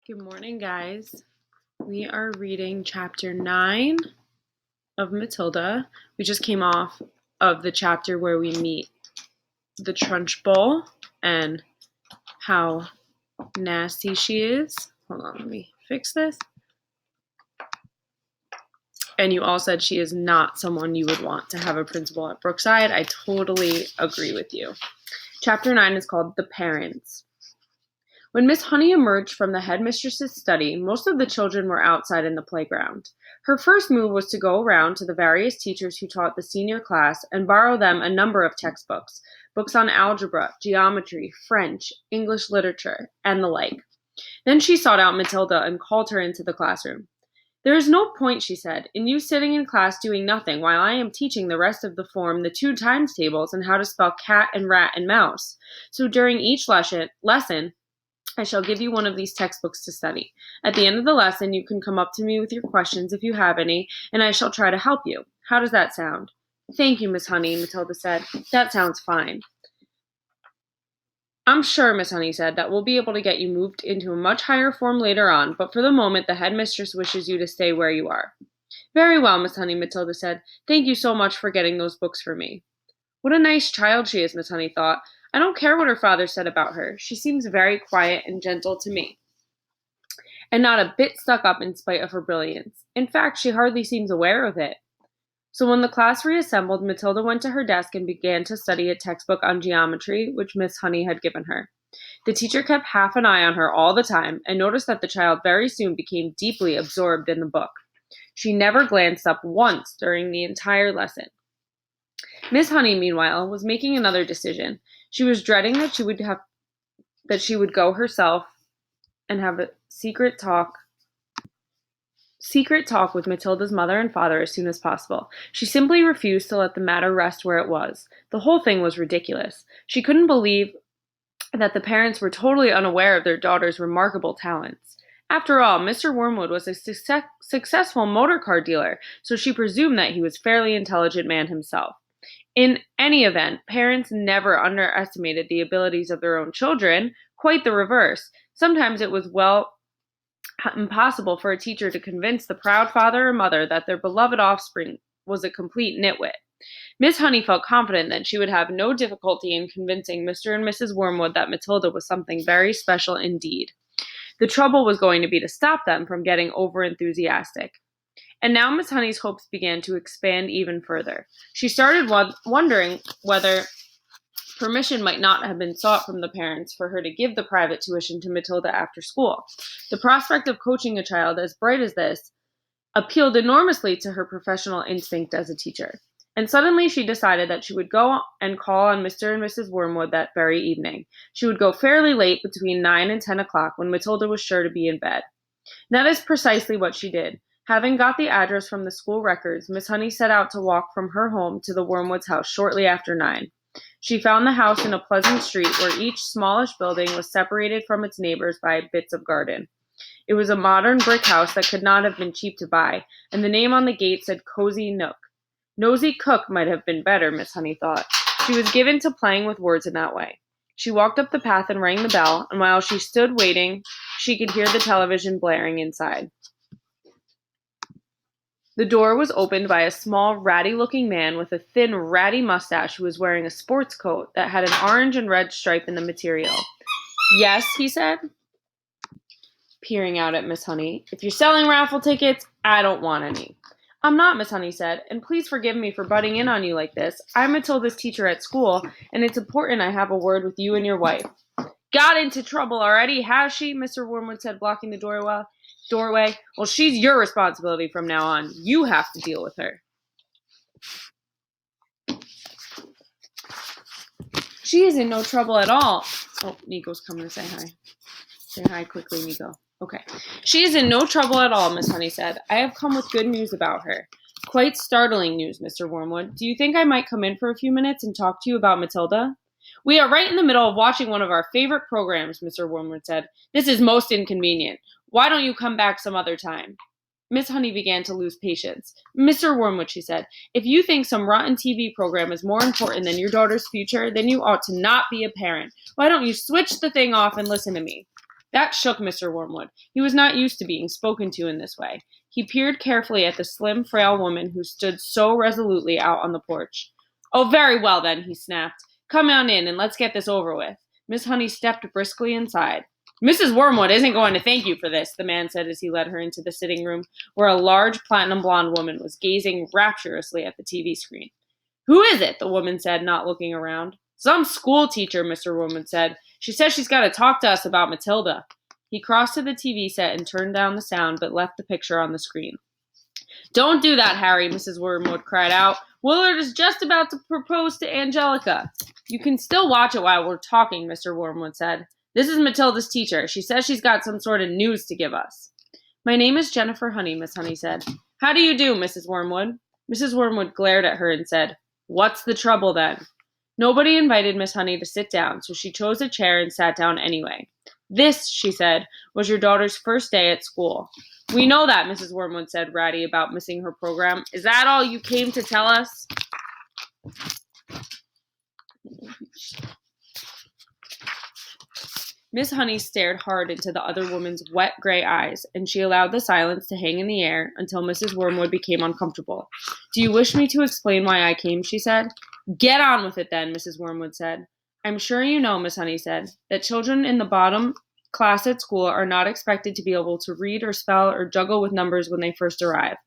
Good morning, guys. We are reading chapter 9 of Matilda. We just came off of the chapter where we meet the Trunchbull and how nasty she is. Hold on, let me fix this. And you all said she is not someone you would want to have a principal at Brookside. I totally agree with you. Chapter 9 is called The Parents. When Miss Honey emerged from the headmistress's study, most of the children were outside in the playground. Her first move was to go around to the various teachers who taught the senior class and borrow them a number of textbooks, books on algebra, geometry, French, English literature, and the like. Then she sought out Matilda and called her into the classroom. "There is no point," she said, "in you sitting in class doing nothing while I am teaching the rest of the form the 2 times tables and how to spell cat and rat and mouse. So during each lesson, I shall give you one of these textbooks to study. At the end of the lesson, you can come up to me with your questions if you have any, and I shall try to help you. How does that sound?" "Thank you, Miss Honey," Matilda said. "That sounds fine." "I'm sure," Miss Honey said, "that we'll be able to get you moved into a much higher form later on, but for the moment the headmistress wishes you to stay where you are." "Very well, Miss Honey," Matilda said. "Thank you so much for getting those books for me." What a nice child she is, Miss Honey thought. I don't care what her father said about her. She seems very quiet and gentle to me, and not a bit stuck up in spite of her brilliance. In fact, she hardly seems aware of it. So when the class reassembled, Matilda went to her desk and began to study a textbook on geometry, which Miss Honey had given her. The teacher kept half an eye on her all the time, and noticed that the child very soon became deeply absorbed in the book. She never glanced up once during the entire lesson. Miss Honey, meanwhile, was making another decision. She was dreading that she would go herself and have a secret talk with Matilda's mother and father as soon as possible. She simply refused to let the matter rest where it was. The whole thing was ridiculous. She couldn't believe that the parents were totally unaware of their daughter's remarkable talents. After all, Mr. Wormwood was a successful motor car dealer, so she presumed that he was a fairly intelligent man himself. In any event, parents never underestimated the abilities of their own children. Quite the reverse. Sometimes it was impossible for a teacher to convince the proud father or mother that their beloved offspring was a complete nitwit. Miss Honey felt confident that she would have no difficulty in convincing Mr. and Mrs. Wormwood that Matilda was something very special indeed. The trouble was going to be to stop them from getting over-enthusiastic. And now Miss Honey's hopes began to expand even further. She started wondering whether permission might not have been sought from the parents for her to give the private tuition to Matilda after school. The prospect of coaching a child as bright as this appealed enormously to her professional instinct as a teacher. And suddenly she decided that she would go and call on Mr. and Mrs. Wormwood that very evening. She would go fairly late, between 9 and 10 o'clock, when Matilda was sure to be in bed. That is precisely what she did. Having got the address from the school records, Miss Honey set out to walk from her home to the Wormwoods' house shortly after 9. She found the house in a pleasant street where each smallish building was separated from its neighbors by bits of garden. It was a modern brick house that could not have been cheap to buy, and the name on the gate said Cozy Nook. Nosy Cook might have been better, Miss Honey thought. She was given to playing with words in that way. She walked up the path and rang the bell, and while she stood waiting, she could hear the television blaring inside. The door was opened by a small, ratty-looking man with a thin, ratty mustache who was wearing a sports coat that had an orange and red stripe in the material. "Yes," he said, peering out at Miss Honey. "If you're selling raffle tickets, I don't want any." "I'm not," Miss Honey said, "and please forgive me for butting in on you like this. I'm Matilda's teacher at school, and it's important I have a word with you and your wife." "Got into trouble already, has she?" Mr. Wormwood said, blocking the doorway. "Well, she's your responsibility from now on. You have to deal with her." "She is in no trouble at all." Oh, Nico's coming to say hi. Say hi quickly, Nico. Okay. "She is in no trouble at all," Miss Honey said. "I have come with good news about her." "Quite startling news, Mr. Wormwood. Do you think I might come in for a few minutes and talk to you about Matilda?" "We are right in the middle of watching one of our favorite programs," Mr. Wormwood said. "This is most inconvenient. Why don't you come back some other time?" Miss Honey began to lose patience. "Mr. Wormwood," she said, "if you think some rotten TV program is more important than your daughter's future, then you ought to not be a parent. Why don't you switch the thing off and listen to me?" That shook Mr. Wormwood. He was not used to being spoken to in this way. He peered carefully at the slim, frail woman who stood so resolutely out on the porch. "Oh, very well then," he snapped. "Come on in and let's get this over with." Miss Honey stepped briskly inside. "Mrs. Wormwood isn't going to thank you for this," the man said as he led her into the sitting room, where a large platinum blonde woman was gazing rapturously at the TV screen. "Who is it?" the woman said, not looking around. "Some school teacher," Mr. Wormwood said. "She says she's got to talk to us about Matilda." He crossed to the TV set and turned down the sound, but left the picture on the screen. "Don't do that, Harry," Mrs. Wormwood cried out. "Willard is just about to propose to Angelica." "You can still watch it while we're talking," Mr. Wormwood said. "This is Matilda's teacher. She says she's got some sort of news to give us." "My name is Jennifer Honey," Miss Honey said. "How do you do, Mrs. Wormwood?" Mrs. Wormwood glared at her and said, "What's the trouble, then?" Nobody invited Miss Honey to sit down, so she chose a chair and sat down anyway. "This," she said, "was your daughter's first day at school." "We know that," Mrs. Wormwood said, ratty about missing her program. "Is that all you came to tell us?" Miss Honey stared hard into the other woman's wet gray eyes, and she allowed the silence to hang in the air until Mrs. Wormwood became uncomfortable. "Do you wish me to explain why I came?" she said. "Get on with it, then," Mrs. Wormwood said. "I'm sure you know," Miss Honey said, "that children in the bottom class at school are not expected to be able to read or spell or juggle with numbers when they first arrive.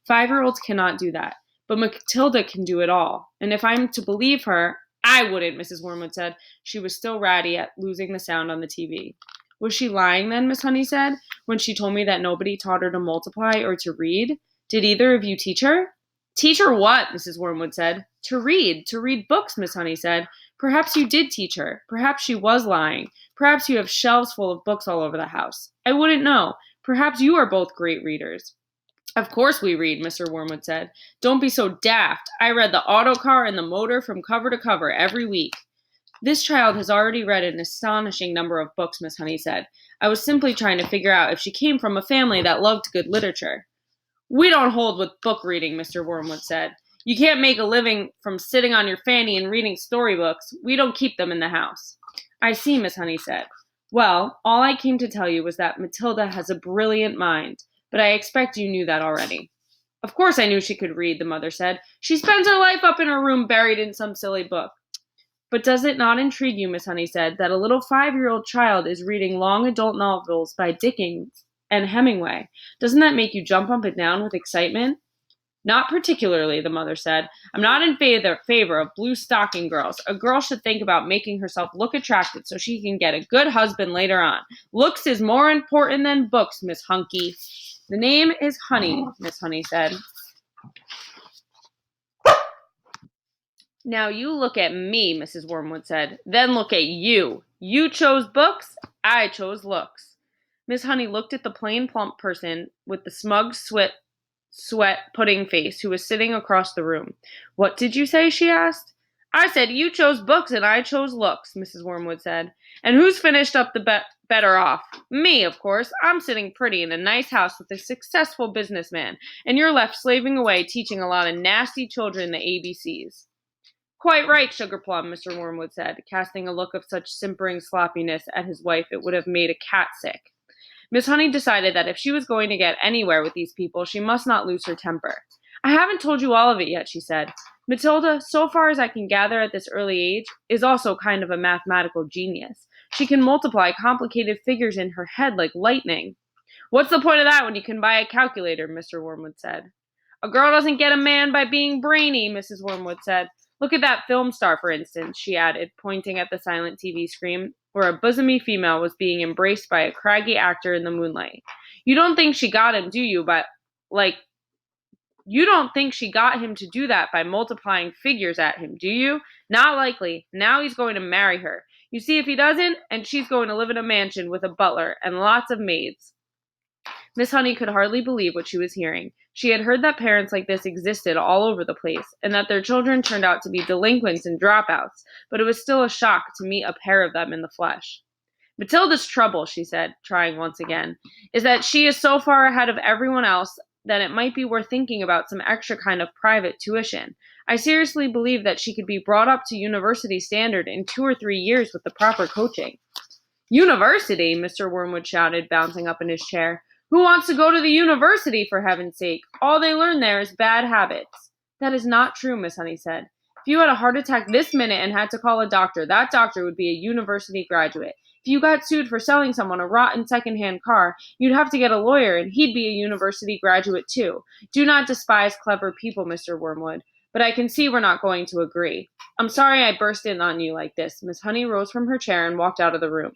5-year-olds cannot do that. But Matilda can do it all. And if I'm to believe her—" "I wouldn't," Mrs. Wormwood said. She was still ratty at losing the sound on the TV. "Was she lying then," Miss Honey said, "when she told me that nobody taught her to multiply or to read? Did either of you teach her?" "Teach her what?" Mrs. Wormwood said. To read books," Miss Honey said. "Perhaps you did teach her. Perhaps she was lying. Perhaps you have shelves full of books all over the house. I wouldn't know. Perhaps you are both great readers." "Of course we read," Mr. Wormwood said. "Don't be so daft. I read the autocar and the motor from cover to cover every week." "This child has already read an astonishing number of books," Miss Honey said. "I was simply trying to figure out if she came from a family that loved good literature." "We don't hold with book reading," Mr. Wormwood said. "You can't make a living from sitting on your fanny and reading storybooks. We don't keep them in the house." "I see," Miss Honey said. "Well, all I came to tell you was that Matilda has a brilliant mind. But I expect you knew that already." "Of course I knew she could read," the mother said. "She spends her life up in her room buried in some silly book." "But does it not intrigue you," Miss Honey said, "that a little 5-year-old child is reading long adult novels by Dickens and Hemingway? Doesn't that make you jump up and down with excitement?" "Not particularly," the mother said. "I'm not in favor of blue stocking girls. A girl should think about making herself look attractive so she can get a good husband later on. Looks is more important than books, Miss Hunky." "The name is Honey," Miss Honey said. "Now you look at me," Mrs. Wormwood said. "Then look at you. You chose books. I chose looks." Miss Honey looked at the plain, plump person with the smug, sweat pudding face who was sitting across the room. "What did you say?" she asked. "I said you chose books and I chose looks," Mrs. Wormwood said. "And who's finished up the better off? Me, of course. I'm sitting pretty in a nice house with a successful businessman, and you're left slaving away teaching a lot of nasty children the ABCs. "Quite right, Sugarplum," Mr. Wormwood said, casting a look of such simpering sloppiness at his wife it would have made a cat sick. Miss Honey decided that if she was going to get anywhere with these people, she must not lose her temper. "I haven't told you all of it yet," she said. "Matilda, so far as I can gather at this early age, is also kind of a mathematical genius. She can multiply complicated figures in her head like lightning." "What's the point of that when you can buy a calculator?" Mr. Wormwood said. "A girl doesn't get a man by being brainy," Mrs. Wormwood said. "Look at that film star, for instance," she added, pointing at the silent TV screen, where a bosomy female was being embraced by a craggy actor in the moonlight. You don't think she got him, do you, you don't think she got him to do that by multiplying figures at him, do you? Not likely. Now he's going to marry her. You see if he doesn't, and she's going to live in a mansion with a butler and lots of maids." Miss Honey could hardly believe what she was hearing. She had heard that parents like this existed all over the place, and that their children turned out to be delinquents and dropouts, but it was still a shock to meet a pair of them in the flesh. "Matilda's trouble," she said, trying once again, "is that she is so far ahead of everyone else that it might be worth thinking about some extra kind of private tuition. I seriously believe that she could be brought up to university standard in 2 or 3 years with the proper coaching." University? Mr. Wormwood shouted, bouncing up in his chair. Who wants to go to the university, for heaven's sake? All they learn there is bad habits. That is not true, Miss Honey said. If you had a heart attack this minute and had to call a doctor, that doctor would be a university graduate. If you got sued for selling someone a rotten second-hand car, you'd have to get a lawyer, and he'd be a university graduate too. Do not despise clever people, Mr. Wormwood, but I can see we're not going to agree. I'm sorry I burst in on you like this. Miss Honey rose from her chair and walked out of the room.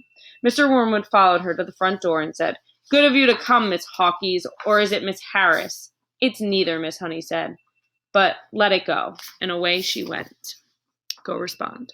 Mr. Wormwood followed her to the front door and said, Good of you to come, Miss Hawkes, or is it Miss Harris? It's neither, Miss Honey said. But let it go. And away she went. Go respond.